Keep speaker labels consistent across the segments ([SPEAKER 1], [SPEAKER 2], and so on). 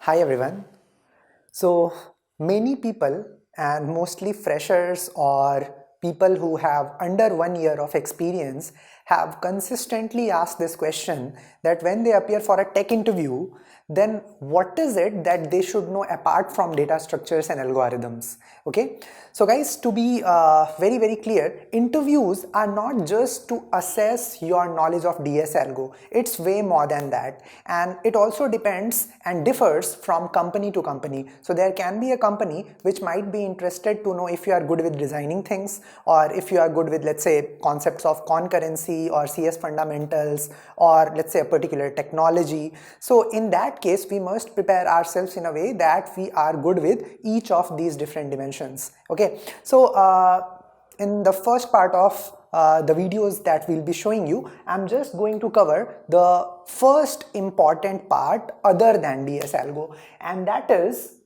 [SPEAKER 1] Hi everyone. So many people and mostly freshers or people who have under 1 year of experience have consistently asked this question that when they appear for a tech interview, then what is it that they should know apart from data structures and algorithms? Okay, so guys, to be very clear, interviews are not just to assess your knowledge of DS algo. It's way more than that, and it also depends and differs from company to company. So there can be a company which might be interested to know if you are good with designing things, or if you are good with, let's say, concepts of concurrency or CS fundamentals, or let's say a particular technology. So in that case, we must prepare ourselves in a way that we are good with each of these different dimensions. Okay, so in the first part of the videos that we'll be showing you, I'm just going to cover the first important part other than DS algo, and that is,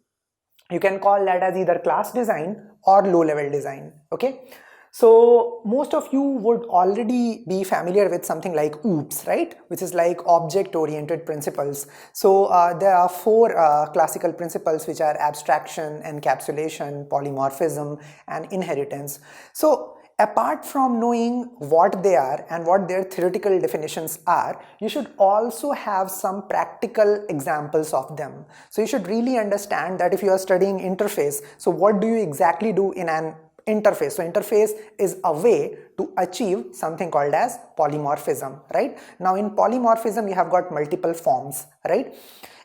[SPEAKER 1] you can call that as either class design or low level design. Okay, so most of you would already be familiar with something like OOPS, right, which is like object oriented principles. So there are four classical principles, which are abstraction, encapsulation, polymorphism, and inheritance. So apart from knowing what they are and what their theoretical definitions are, you should also have some practical examples of them. So you should really understand that if you are studying interface, so what do you exactly do in an interface? So interface is a way to achieve something called as polymorphism, right? Now in polymorphism, you have got multiple forms, right?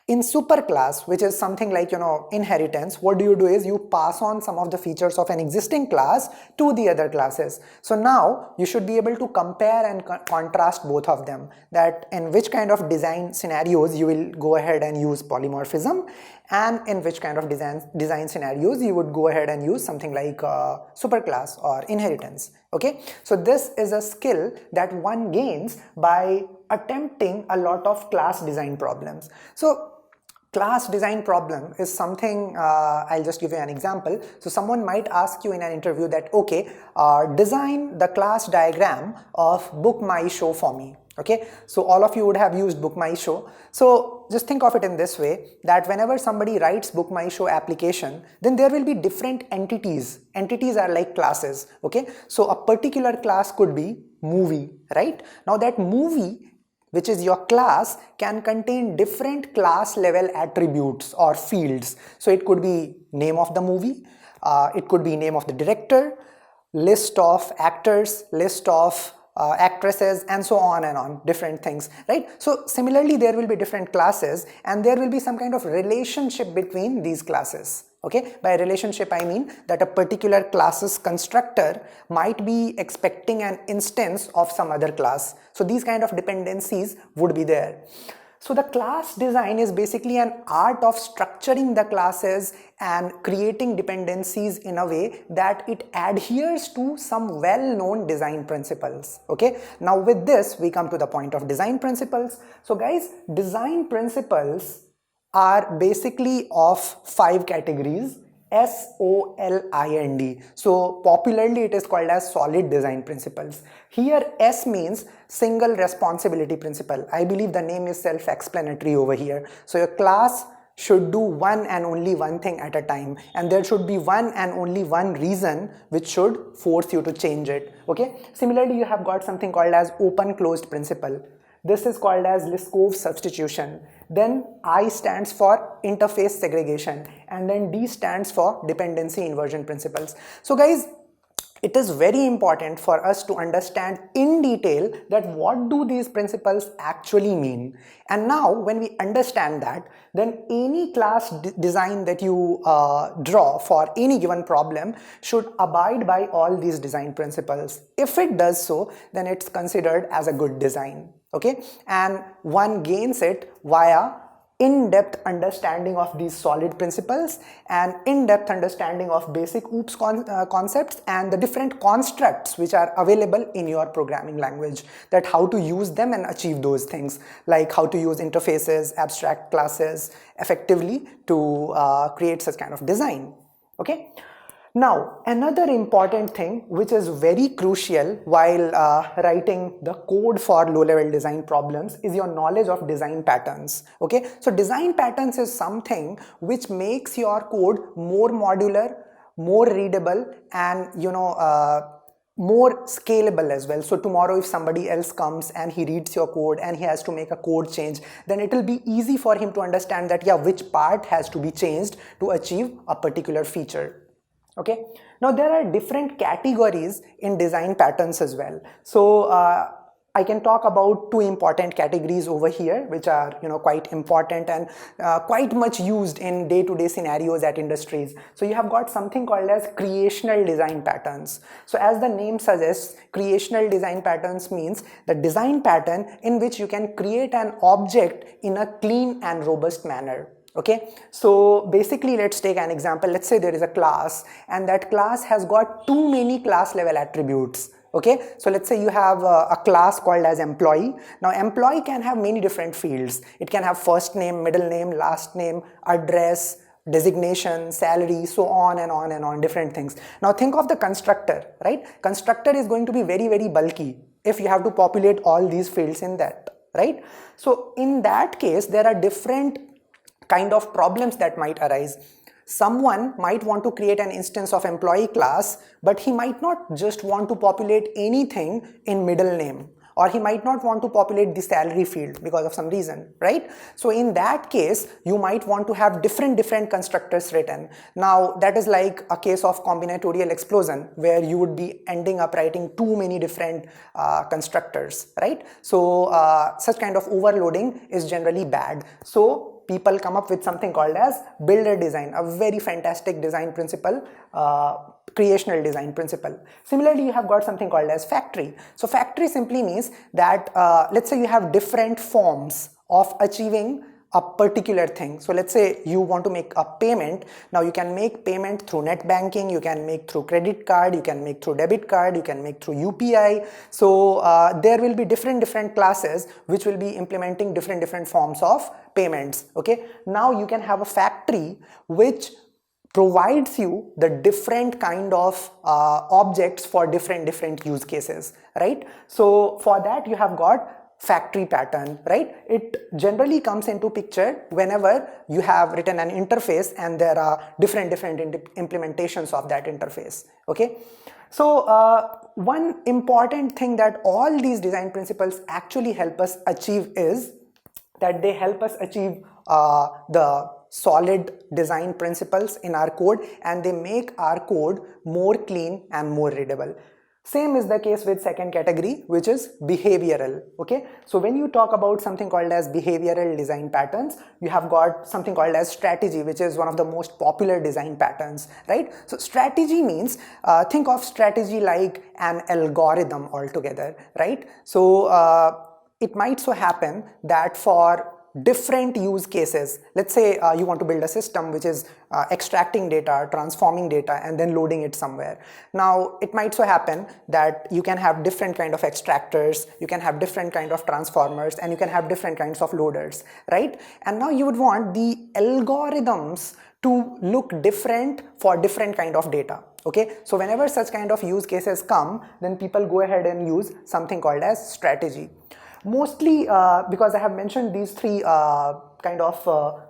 [SPEAKER 1] In superclass, which is something like, inheritance, what do is you pass on some of the features of an existing class to the other classes. So now you should be able to compare and contrast both of them, that in which kind of design scenarios you will go ahead and use polymorphism, and in which kind of design scenarios you would go ahead and use something like superclass or inheritance. Okay, so this is a skill that one gains by attempting a lot of class design problems. So class design problem is something, I'll just give you an example. So someone might ask you in an interview that, okay, design the class diagram of Book My Show for me. Okay, so all of you would have used Book My Show. So just think of it in this way, that whenever somebody writes Book My Show application, then there will be different entities. Entities are like classes. Okay, so a particular class could be movie, right? Now that movie, which is your class, can contain different class level attributes or fields. So it could be name of the movie, it could be name of the director, list of actors, list of actresses, and so on, different things, right? So similarly, there will be different classes, and there will be some kind of relationship between these classes. Okay, by relationship I mean that a particular class's constructor might be expecting an instance of some other class. So these kind of dependencies would be there. So the class design is basically an art of structuring the classes and creating dependencies in a way that it adheres to some well-known design principles. Okay, now with this we come to the point of design principles. So guys, design principles are basically of 5 categories: SOLID. So popularly it is called as solid design principles. Here S means single responsibility principle. I believe the name is self-explanatory over here. So your class should do one and only one thing at a time, and there should be one and only one reason which should force you to change it. Okay, similarly you have got something called as open closed principle. This is called as Liskov's substitution. Then I stands for interface segregation, and then D stands for dependency inversion principles. So guys, it is very important for us to understand in detail that what do these principles actually mean. And now when we understand that, then any class design that you draw for any given problem should abide by all these design principles. If it does so, then it's considered as a good design. Okay, and one gains it via in-depth understanding of these solid principles and in-depth understanding of basic OOPS concepts and the different constructs which are available in your programming language, that how to use them and achieve those things, like how to use interfaces, abstract classes effectively to create such kind of design. Okay, Now, another important thing which is very crucial while writing the code for low-level design problems is your knowledge of design patterns. Okay, so design patterns is something which makes your code more modular, more readable, and more scalable as well. So tomorrow if somebody else comes and he reads your code and he has to make a code change, then it will be easy for him to understand that, yeah, which part has to be changed to achieve a particular feature. Okay, now there are different categories in design patterns as well. So I can talk about two important categories over here, which are quite important and quite much used in day-to-day scenarios at industries. So you have got something called as creational design patterns. So as the name suggests, creational design patterns means the design pattern in which you can create an object in a clean and robust manner. Okay, so basically let's take an example. Let's say there is a class and that class has got too many class level attributes. Okay, so let's say you have a class called as employee. Now employee can have many different fields. It can have first name, middle name, last name, address, designation, salary, so on and on and on, different things. Now think of the constructor, right? Constructor is going to be very, very bulky if you have to populate all these fields in that, right? So in that case, there are different kind of problems that might arise. Someone might want to create an instance of employee class, but he might not just want to populate anything in middle name, or he might not want to populate the salary field because of some reason, right? So in that case, you might want to have different constructors written. Now that is like a case of combinatorial explosion where you would be ending up writing too many different constructors, right? So such kind of overloading is generally bad. So people come up with something called as builder design, a very fantastic design principle, creational design principle. Similarly, you have got something called as factory. So factory simply means that let's say you have different forms of achieving a particular thing. So let's say you want to make a payment. Now you can make payment through net banking, you can make through credit card, you can make through debit card, you can make through UPI. So there will be different classes which will be implementing different forms of payments. Okay, now you can have a factory which provides you the different kind of objects for different use cases, right? So for that you have got factory pattern, right? It generally comes into picture whenever you have written an interface and there are different implementations of that interface. Okay, so one important thing that all these design principles actually help us achieve is that they help us achieve the solid design principles in our code, and they make our code more clean and more readable. Same is the case with second category, which is behavioral. Okay, so when you talk about something called as behavioral design patterns, you have got something called as strategy, which is one of the most popular design patterns, right? So strategy means, think of strategy like an algorithm altogether, right? So it might so happen that for different use cases, let's say you want to build a system which is extracting data, transforming data, and then loading it somewhere. Now it might so happen that you can have different kind of extractors, you can have different kind of transformers, and you can have different kinds of loaders, right? And now you would want the algorithms to look different for different kind of data. Okay, so whenever such kind of use cases come, then people go ahead and use something called as strategy. Mostly because I have mentioned these three kind of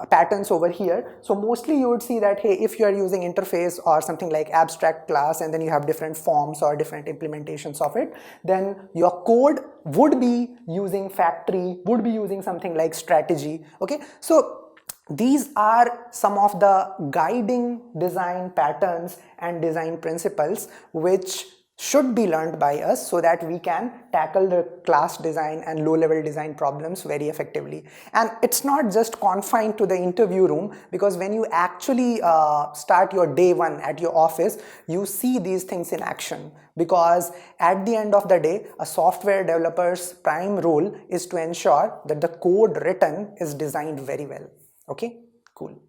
[SPEAKER 1] patterns over here, so mostly you would see that, hey, if you are using interface or something like abstract class and then you have different forms or different implementations of it, then your code would be using factory, would be using something like strategy. Okay, so these are some of the guiding design patterns and design principles which should be learned by us so that we can tackle the class design and low-level design problems very effectively. And it's not just confined to the interview room, because when you actually start your day one at your office, you see these things in action, because at the end of the day, a software developer's prime role is to ensure that the code written is designed very well. Okay, cool.